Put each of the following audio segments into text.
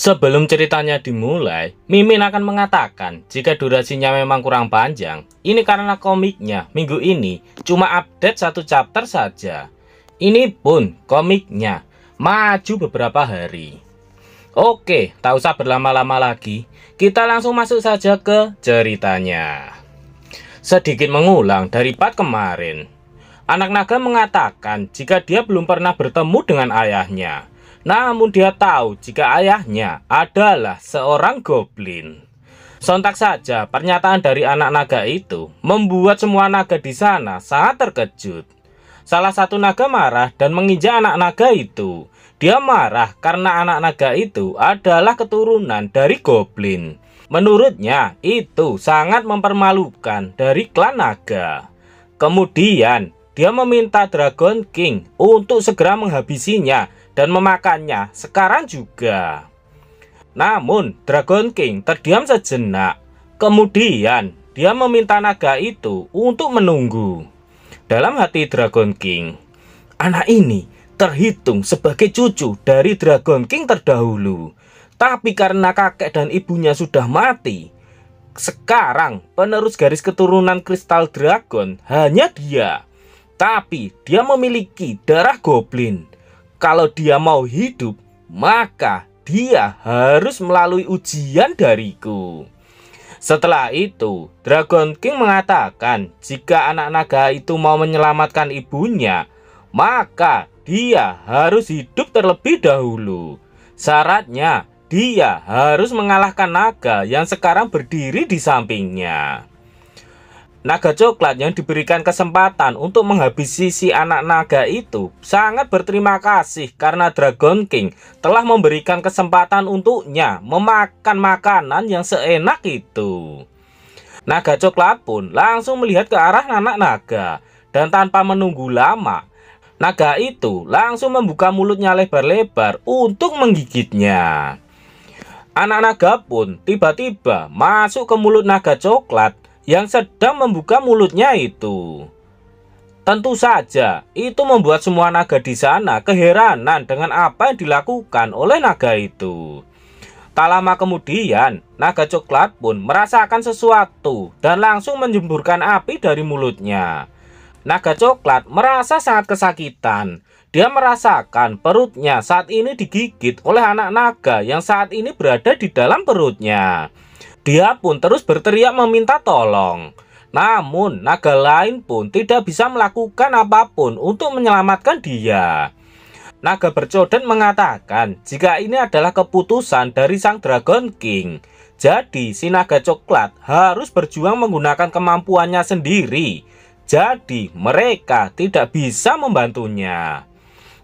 Sebelum ceritanya dimulai, Mimin akan mengatakan jika durasinya memang kurang panjang. Ini karena komiknya minggu ini cuma update satu chapter saja. Ini pun komiknya maju beberapa hari. Oke, tak usah berlama-lama lagi. Kita langsung masuk saja ke ceritanya. Sedikit mengulang dari part kemarin. Anak naga mengatakan jika dia belum pernah bertemu dengan ayahnya. Namun dia tahu jika ayahnya adalah seorang goblin. Sontak saja pernyataan dari anak naga itu membuat semua naga di sana sangat terkejut. Salah satu naga marah dan menginjak anak naga itu. Dia marah karena anak naga itu adalah keturunan dari goblin. Menurutnya itu sangat mempermalukan dari klan naga. Kemudian dia meminta Dragon King untuk segera menghabisinya dan memakannya sekarang juga. Namun Dragon King terdiam sejenak. Kemudian dia meminta naga itu untuk menunggu. Dalam hati Dragon King, anak ini terhitung sebagai cucu dari Dragon King terdahulu. Tapi karena kakek dan ibunya sudah mati, sekarang penerus garis keturunan Kristal Dragon hanya dia. Tapi dia memiliki darah goblin. Kalau dia mau hidup, maka dia harus melalui ujian dariku. Setelah itu, Dragon King mengatakan jika anak naga itu mau menyelamatkan ibunya, maka dia harus hidup terlebih dahulu. Syaratnya, dia harus mengalahkan naga yang sekarang berdiri di sampingnya. Naga coklat yang diberikan kesempatan untuk menghabisi si anak naga itu sangat berterima kasih karena Dragon King telah memberikan kesempatan untuknya memakan makanan yang seenak itu. Naga coklat pun langsung melihat ke arah anak naga dan tanpa menunggu lama, naga itu langsung membuka mulutnya lebar-lebar untuk menggigitnya. Anak naga pun tiba-tiba masuk ke mulut naga coklat yang sedang membuka mulutnya itu. Tentu saja itu membuat semua naga di sana keheranan dengan apa yang dilakukan oleh naga itu. Tak lama kemudian, naga coklat pun merasakan sesuatu dan langsung menjemburkan api dari mulutnya. Naga coklat merasa sangat kesakitan. Dia merasakan perutnya saat ini digigit oleh anak naga yang saat ini berada di dalam perutnya. Dia pun terus berteriak meminta tolong. Namun naga lain pun tidak bisa melakukan apapun untuk menyelamatkan dia. Naga bercodet mengatakan jika ini adalah keputusan dari sang Dragon King. Jadi si naga coklat harus berjuang menggunakan kemampuannya sendiri. Jadi mereka tidak bisa membantunya.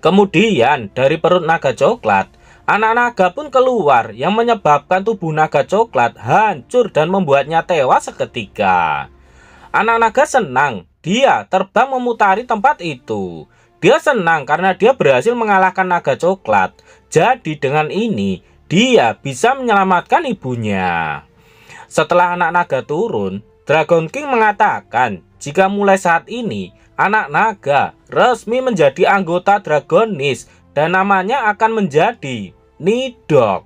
Kemudian dari perut naga coklat, anak naga pun keluar yang menyebabkan tubuh naga coklat hancur dan membuatnya tewas seketika. Anak naga senang, dia terbang memutari tempat itu. Dia senang karena dia berhasil mengalahkan naga coklat. Jadi dengan ini, dia bisa menyelamatkan ibunya. Setelah anak naga turun, Dragon King mengatakan jika mulai saat ini, anak naga resmi menjadi anggota Dragonis dan namanya akan menjadi Nidok.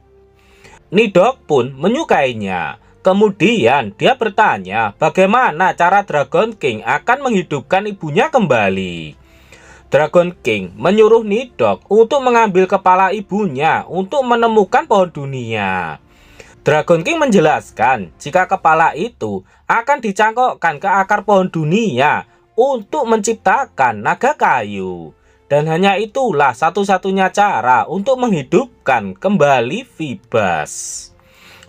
Nidok pun menyukainya. Kemudian dia bertanya bagaimana cara Dragon King akan menghidupkan ibunya kembali. Dragon King menyuruh Nidok untuk mengambil kepala ibunya untuk menemukan pohon dunia. Dragon King menjelaskan jika kepala itu akan dicangkokkan ke akar pohon dunia untuk menciptakan naga kayu. Dan hanya itulah satu-satunya cara untuk menghidupkan kembali Vibas.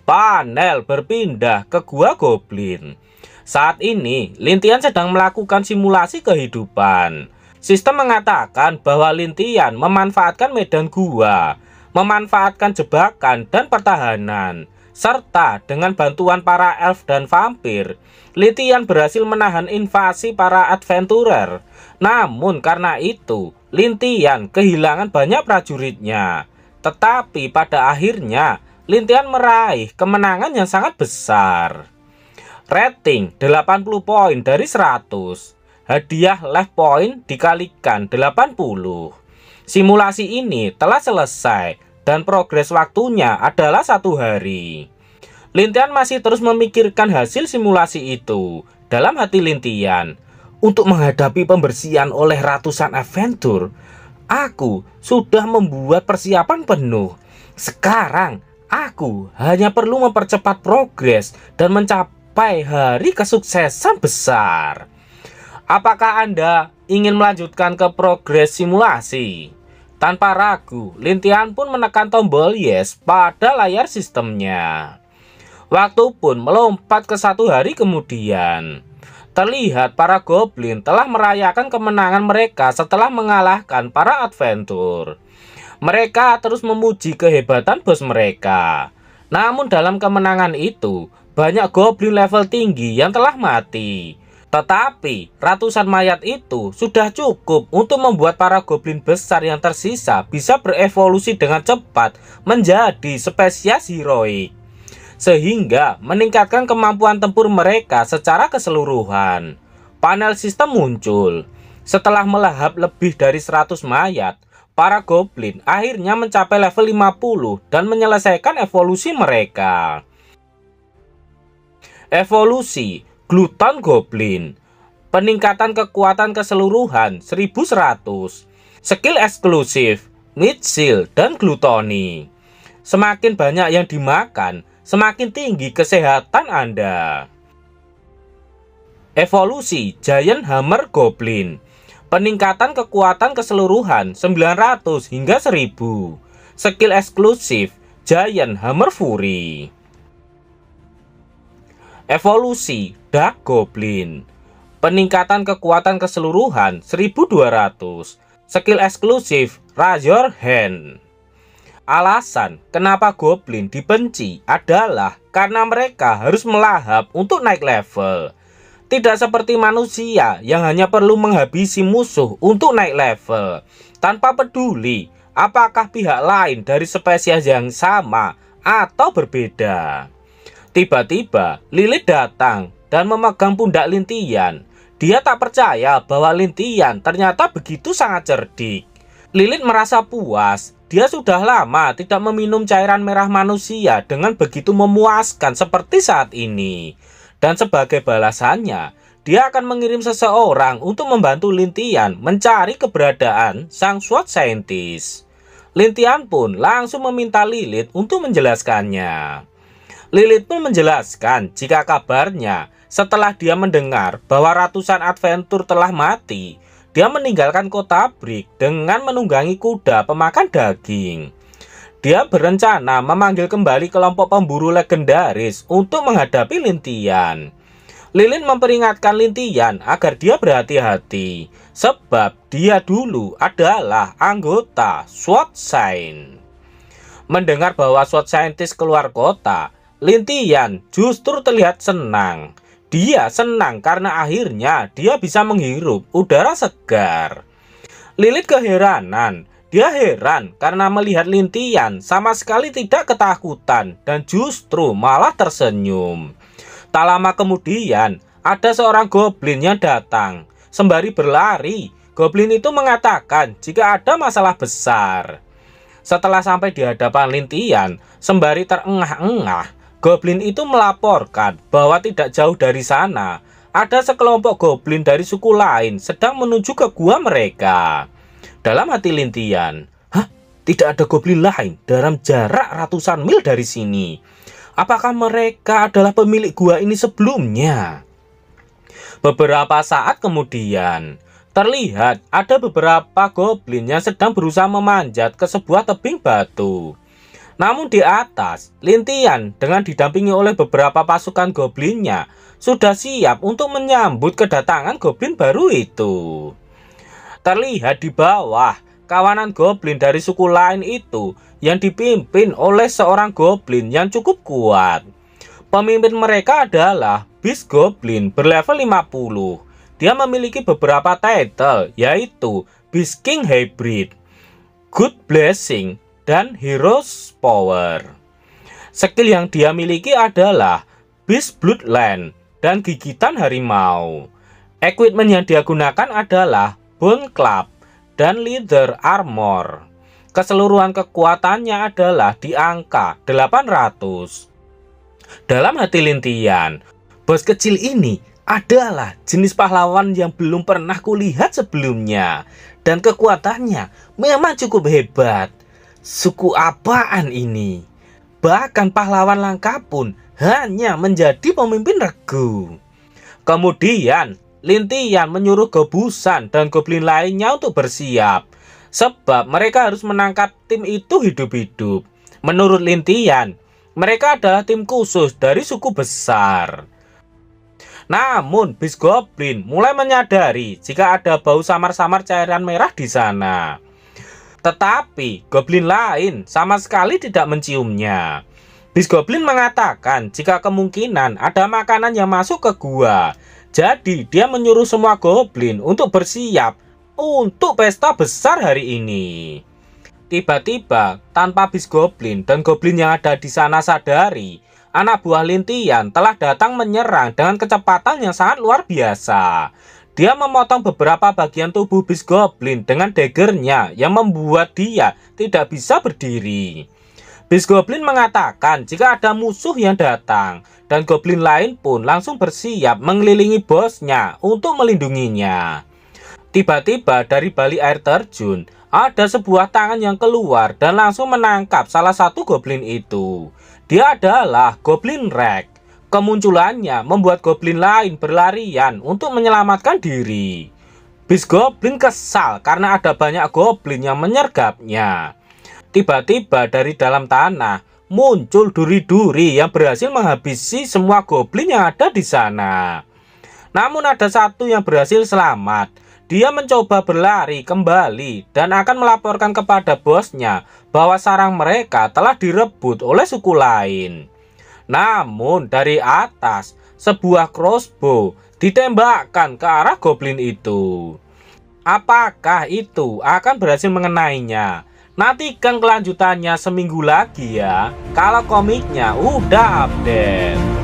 Panel berpindah ke gua goblin. Saat ini, Lintian sedang melakukan simulasi kehidupan. Sistem mengatakan bahwa Lintian memanfaatkan medan gua, memanfaatkan jebakan dan pertahanan, serta dengan bantuan para elf dan vampir, Lintian berhasil menahan invasi para adventurer. Namun karena itu, Lintian kehilangan banyak prajuritnya. Tetapi pada akhirnya, Lintian meraih kemenangan yang sangat besar. Rating 80 poin dari 100. Hadiah life point dikalikan 80. Simulasi ini telah selesai dan progres waktunya adalah 1 hari. Lintian masih terus memikirkan hasil simulasi itu. Dalam hati Lintian, untuk menghadapi pembersihan oleh ratusan adventur, aku sudah membuat persiapan penuh. Sekarang aku hanya perlu mempercepat progres dan mencapai hari kesuksesan besar. Apakah Anda ingin melanjutkan ke progres simulasi? Tanpa ragu, Lintian pun menekan tombol yes pada layar sistemnya. Waktu pun melompat ke 1 hari kemudian. Terlihat para goblin telah merayakan kemenangan mereka setelah mengalahkan para adventur. Mereka terus memuji kehebatan bos mereka. Namun dalam kemenangan itu, banyak goblin level tinggi yang telah mati. Tetapi ratusan mayat itu sudah cukup untuk membuat para goblin besar yang tersisa bisa berevolusi dengan cepat menjadi spesies heroik, sehingga meningkatkan kemampuan tempur mereka secara keseluruhan. Panel sistem muncul. Setelah melahap lebih dari 100 mayat, para goblin akhirnya mencapai level 50 dan menyelesaikan evolusi mereka. Evolusi Gluton Goblin. Peningkatan kekuatan keseluruhan 1100. Skill eksklusif Mitsil dan Glutoni. Semakin banyak yang dimakan, semakin tinggi kesehatan Anda. Evolusi Giant Hammer Goblin. Peningkatan kekuatan keseluruhan 900 hingga 1000. Skill eksklusif Giant Hammer Fury. Evolusi Dark Goblin. Peningkatan kekuatan keseluruhan 1200. Skill eksklusif Razor Hand. Alasan kenapa goblin dibenci adalah karena mereka harus melahap untuk naik level. Tidak seperti manusia yang hanya perlu menghabisi musuh untuk naik level, tanpa peduli apakah pihak lain dari spesies yang sama atau berbeda. Tiba-tiba Lilith datang dan memegang pundak Lintian. Dia tak percaya bahwa Lintian ternyata begitu sangat cerdik. Lilith merasa puas. Dia sudah lama tidak meminum cairan merah manusia dengan begitu memuaskan seperti saat ini. Dan sebagai balasannya, dia akan mengirim seseorang untuk membantu Lintian mencari keberadaan sang SWOT Scientist. Lintian pun langsung meminta Lilith untuk menjelaskannya. Lilith pun menjelaskan jika kabarnya setelah dia mendengar bahwa ratusan adventur telah mati, dia meninggalkan kota Brick dengan menunggangi kuda pemakan daging. Dia berencana memanggil kembali kelompok pemburu legendaris untuk menghadapi Lintian. Lilith memperingatkan Lintian agar dia berhati-hati, sebab dia dulu adalah anggota SWOT Scientist. Mendengar bahwa SWOT Scientist keluar kota, Lintian justru terlihat senang. Dia senang karena akhirnya dia bisa menghirup udara segar. Lilith keheranan. Dia heran karena melihat Lintian sama sekali tidak ketakutan dan justru malah tersenyum. Tak lama kemudian, ada seorang goblin yang datang. Sembari berlari, goblin itu mengatakan jika ada masalah besar. Setelah sampai di hadapan Lintian, sembari terengah-engah, goblin itu melaporkan bahwa tidak jauh dari sana ada sekelompok goblin dari suku lain sedang menuju ke gua mereka. Dalam hati Lintian, "Hah? Tidak ada goblin lain dalam jarak ratusan mil dari sini. Apakah mereka adalah pemilik gua ini sebelumnya?" Beberapa saat kemudian, terlihat ada beberapa goblin yang sedang berusaha memanjat ke sebuah tebing batu. Namun di atas, Lintian dengan didampingi oleh beberapa pasukan goblinnya sudah siap untuk menyambut kedatangan goblin baru itu. Terlihat di bawah, kawanan goblin dari suku lain itu yang dipimpin oleh seorang goblin yang cukup kuat. Pemimpin mereka adalah Beast Goblin berlevel 50. Dia memiliki beberapa title, yaitu Beast King Hybrid, Good Blessing, dan Heroes Power. Skill yang dia miliki adalah Beast Bloodline dan Gigitan Harimau. Equipment yang dia gunakan adalah Bone Club dan Leather Armor. Keseluruhan kekuatannya adalah di angka 800. Dalam hati Lintian, bos kecil ini adalah jenis pahlawan yang belum pernah kulihat sebelumnya. Dan kekuatannya memang cukup hebat. Suku apaan ini? Bahkan pahlawan langka pun hanya menjadi pemimpin regu. Kemudian Lintian menyuruh Gobusan dan goblin lainnya untuk bersiap, sebab mereka harus menangkap tim itu hidup-hidup. Menurut Lintian, mereka adalah tim khusus dari suku besar. Namun bis goblin mulai menyadari jika ada bau samar-samar cairan merah di sana. Tetapi goblin lain sama sekali tidak menciumnya. Bis goblin mengatakan jika kemungkinan ada makanan yang masuk ke gua. Jadi dia menyuruh semua goblin untuk bersiap untuk pesta besar hari ini. Tiba-tiba tanpa bis goblin dan goblin yang ada di sana sadari, anak buah Lintian telah datang menyerang dengan kecepatan yang sangat luar biasa. Dia memotong beberapa bagian tubuh bis goblin dengan daggernya yang membuat dia tidak bisa berdiri. Bis goblin mengatakan jika ada musuh yang datang, dan goblin lain pun langsung bersiap mengelilingi bosnya untuk melindunginya. Tiba-tiba dari balik air terjun, ada sebuah tangan yang keluar dan langsung menangkap salah satu goblin itu. Dia adalah Goblin Rex. Kemunculannya membuat goblin lain berlarian untuk menyelamatkan diri. Bis goblin kesal karena ada banyak goblin yang menyergapnya. Tiba-tiba dari dalam tanah muncul duri-duri yang berhasil menghabisi semua goblin yang ada di sana. Namun ada satu yang berhasil selamat. Dia mencoba berlari kembali dan akan melaporkan kepada bosnya bahwa sarang mereka telah direbut oleh suku lain. Namun dari atas sebuah crossbow ditembakkan ke arah goblin itu. Apakah itu akan berhasil mengenainya? Nantikan kelanjutannya seminggu lagi ya, kalau komiknya udah update.